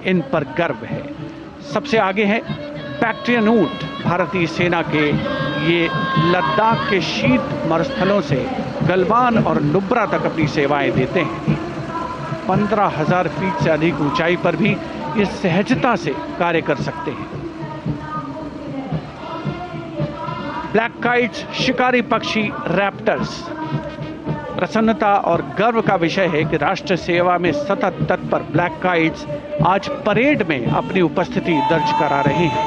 इन पर गर्व है। सबसे आगे है बैक्ट्रियन ऊंट। भारतीय सेना के ये लद्दाख के शीत मरुस्थलों से गलवान और नुब्रा तक अपनी सेवाएं देते हैं। 15,000 फीट से अधिक ऊंचाई पर भी ये सहजता से कार्य कर सकते हैं। ब्लैक काइट्स शिकारी पक्षी रैप्टर्स। प्रसन्नता और गर्व का विषय है कि राष्ट्र सेवा में सतत तत्पर ब्लैक काइट्स आज परेड में अपनी उपस्थिति दर्ज करा रहे हैं।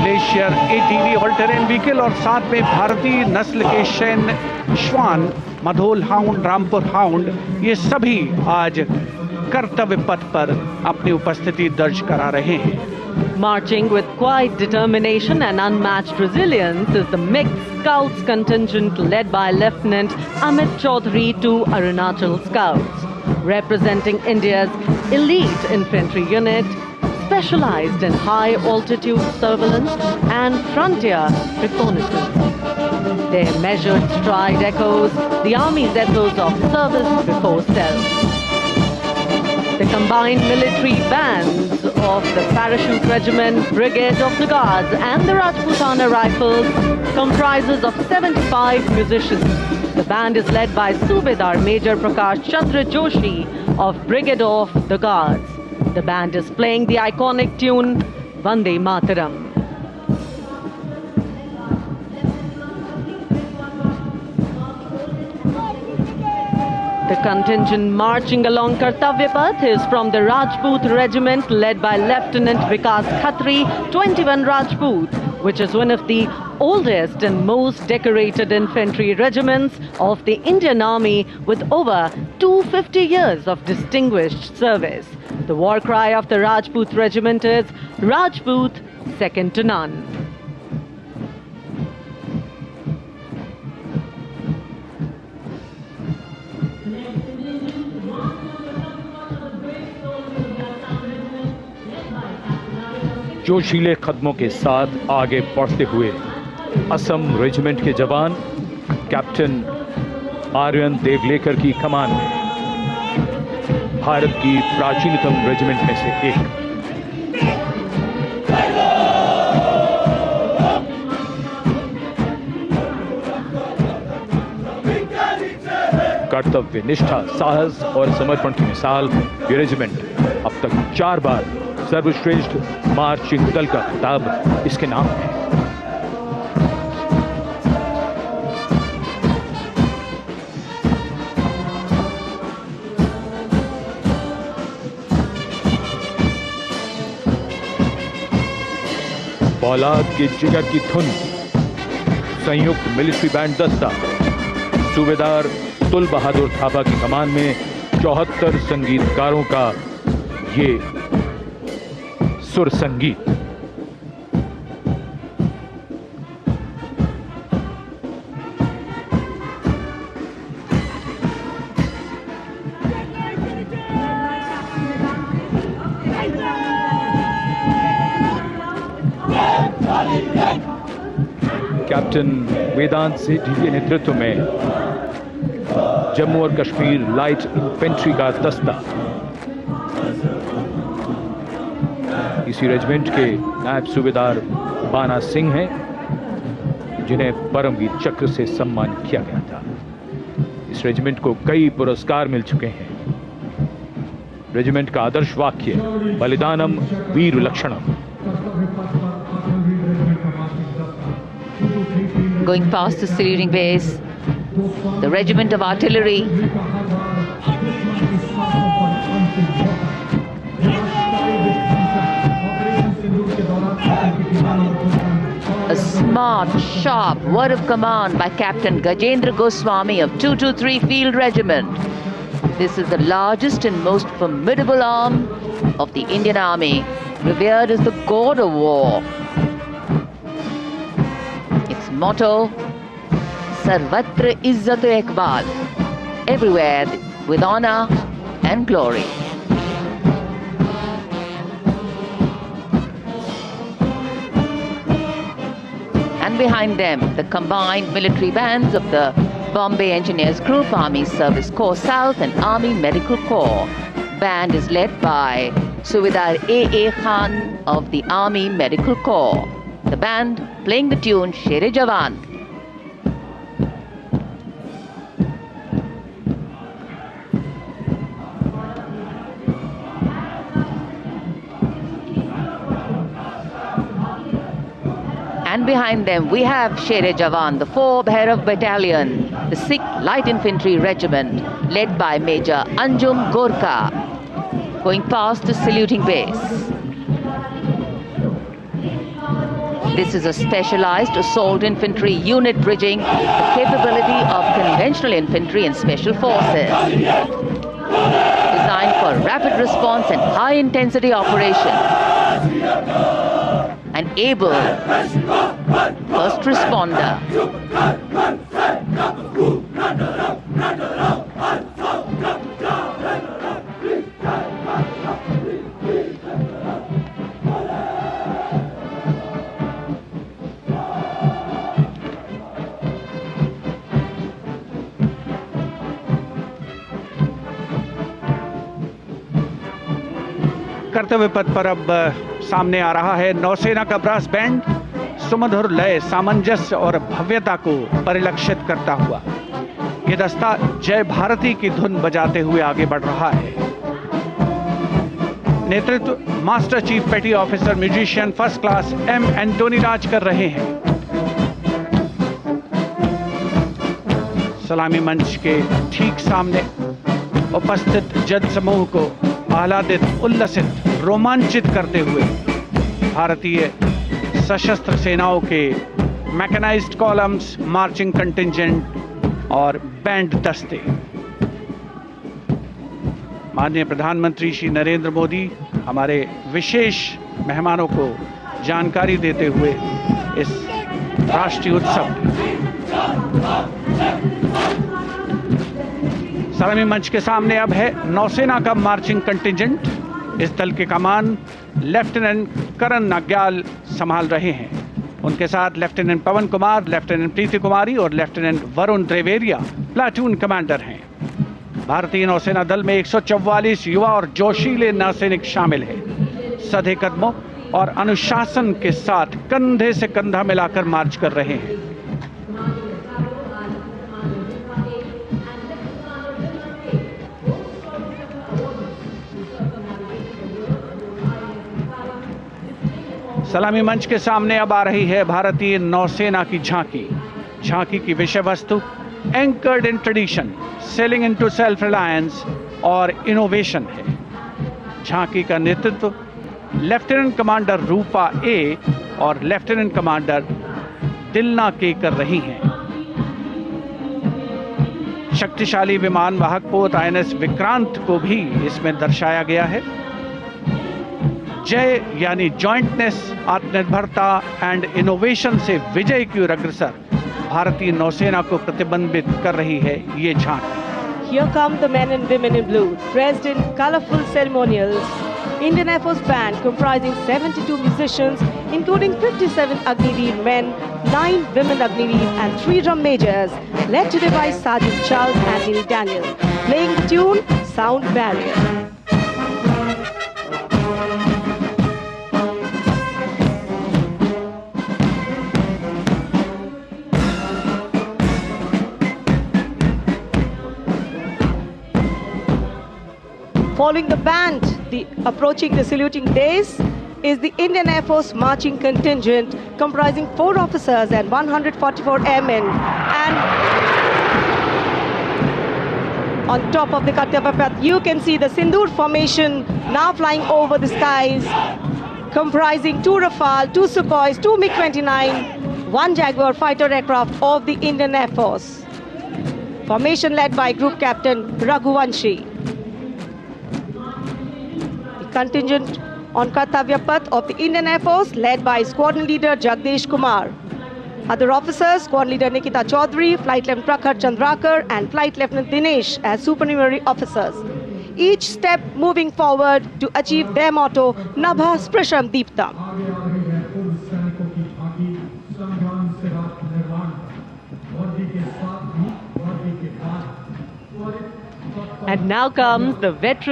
Glacier ATV all terrain vehicle और साथ में भारतीय नस्ल के सैन्य श्वान, मधोल हाउंड, रामपुर हाउंड, ये सभी आज कर्तव्य पथ पर अपनी उपस्थिति दर्ज करा रहे हैं। Marching with quiet determination and unmatched resilience is the mixed Scouts contingent led by Lieutenant Amit Chaudhary to Arunachal Scouts, representing India's elite infantry unit, specialized in high-altitude surveillance and frontier reconnaissance. Their measured stride echoes the Army's ethos of service before self. The combined military bands of the Parachute Regiment, Brigade of the Guards and the Rajputana Rifles comprises of 75 musicians. The band is led by Subedar Major Prakash Chandra Joshi of Brigade of the Guards. The band is playing the iconic tune Vande Mataram. The contingent marching along Kartavya Path is from the Rajput Regiment led by Lieutenant Vikas Khatri, 21 Rajput, which is one of the oldest and most decorated infantry regiments of the Indian Army with over 250 years of distinguished service. The war cry of the Rajput Regiment is Rajput, second to none. जोशीले कदमों के साथ आगे बढ़ते हुए Assam regiment के जवान captain Aryan Devlekar की कमान में भारत की प्राचीनतम रेजिमेंट में से एक। कर्तव्य निष्ठा, साहस और समर्पण की मिसाल ये रेजिमेंट अब तक 4 बार सर्वश्रेष्ठ मार्चिंग दल का खिताब इसके नाम है। फौलाद के जिगर की धुन, संयुक्त मिलिट्री बैंड दस्ता, सूबेदार तुल बहादुर थापा की कमान में 74 संगीतकारों का ये सुर संगीत। कैप्टन वेदांत सेठी के नेतृत्व में जम्मू और कश्मीर लाइट इन्फेंट्री का दस्ता, इसी रेजिमेंट के नायब सूबेदार बाना सिंह हैं, जिन्हें परमवीर चक्र से सम्मानित किया गया था। इस रेजिमेंट को कई पुरस्कार मिल चुके हैं। रेजिमेंट का आदर्श वाक्य बलिदानम वीर लक्षणम। Going past the saluting base, the regiment of artillery a smart, sharp word of command by Captain Gajendra Goswami of 223 Field Regiment. This is the largest and most formidable arm of the Indian Army, revered as the god of war. Its motto, Sarvatra Izzat Iqbal, everywhere with honor and glory. And behind them, the combined military bands of the Bombay Engineers Group, Army Service Corps South and Army Medical Corps. band is led by Subedar A.A. Khan of the Army Medical Corps. The band playing the tune Sher-e Jawan. And behind them we have Sher-e Jawan, the 4 Bhairav Battalion, the 6th Light Infantry Regiment, led by Major Anjum Gorkha, going past the saluting base. This is a specialized assault infantry unit bridging the capability of conventional infantry and special forces. Designed for rapid response and high-intensity operations. An able first responder. कर्तव्य पथ पर अब सामने आ रहा है नौसेना का brass band, सुमधुर लय, सामंजस्य और भव्यता को परिलक्षित करता हुआ ये दस्ता जय भारती की धुन बजाते हुए आगे बढ़ रहा है। नेतृत्व master chief petty officer musician first class M Antony Raj कर रहे हैं। सलामी मंच के ठीक सामने उपस्थित जन समूह को आह्लादित, उल्लसित, रोमांचित करते हुए भारतीय सशस्त्र सेनाओं के मैकेनाइज्ड कॉलम्स, मार्चिंग कंटिंजेंट और बैंड दस्ते। माननीय प्रधानमंत्री श्री नरेंद्र मोदी हमारे विशेष मेहमानों को जानकारी देते हुए इस राष्ट्रीय उत्सव सलामी मंच के सामने अब है नौसेना का मार्चिंग कंटिंजेंट। इस दल के कमान लेफ्टिनेंट करण नाग्याल संभाल रहे हैं। उनके साथ लेफ्टिनेंट पवन कुमार, लेफ्टिनेंट प्रीति कुमारी और लेफ्टिनेंट वरुण त्रिवेरिया प्लाटून कमांडर हैं। भारतीय नौसेना दल में 144 युवा और जोशीले नौसैनिक शामिल हैं। सधे कदमों और अनुशासन के साथ कंधे से कंधा मिलाकर मार्च कर रहे हैं। सलामी मंच के सामने अब आ रही है भारतीय नौसेना की झांकी। झांकी की विषय वस्तु anchored in tradition, sailing into self reliance और इनोवेशन है। झांकी का नेतृत्व लेफ्टिनेंट कमांडर रूपा ए और लेफ्टिनेंट कमांडर दिलना के कर रही हैं। शक्तिशाली विमान वाहक पोत INS विक्रांत को भी इसमें दर्शाया गया है। जय यानी जॉइंटनेस, आत्मनिर्भरता एंड इनोवेशन से विजय की ओर अग्रसर भारतीय नौसेना को प्रतिबिंबित कर रही है ये झांकी। Here come the men and women in blue, dressed in colorful ceremonials. Indian Air Force band comprising 72 musicians, including 57 Agniveer men, 9 women Agniveer and 3 drum majors, led today by Sergeant Charles Anthony Daniel, playing the tune Sound Barrier. Following the band, approaching the saluting dais is the Indian Air Force marching contingent comprising 4 officers and 144 airmen. And on top of the Kartavya Path, you can see the Sindoor formation now flying over the skies, comprising 2 Rafale, 2 Sukhois, 2 MiG-29, 1 Jaguar fighter aircraft of the Indian Air Force. Formation led by Group Captain Raghuvanshi. Contingent on Kartavya Path of the Indian Air Force led by Squadron Leader Jagdish Kumar. Other officers, Squadron Leader Nikita Chaudhary, Flight Lieutenant Prakhar Chandrakar and Flight Lieutenant Dinesh as supernumerary officers. Each step moving forward to achieve their motto, Nabha Sprisham Deeptam. And now comes the veteran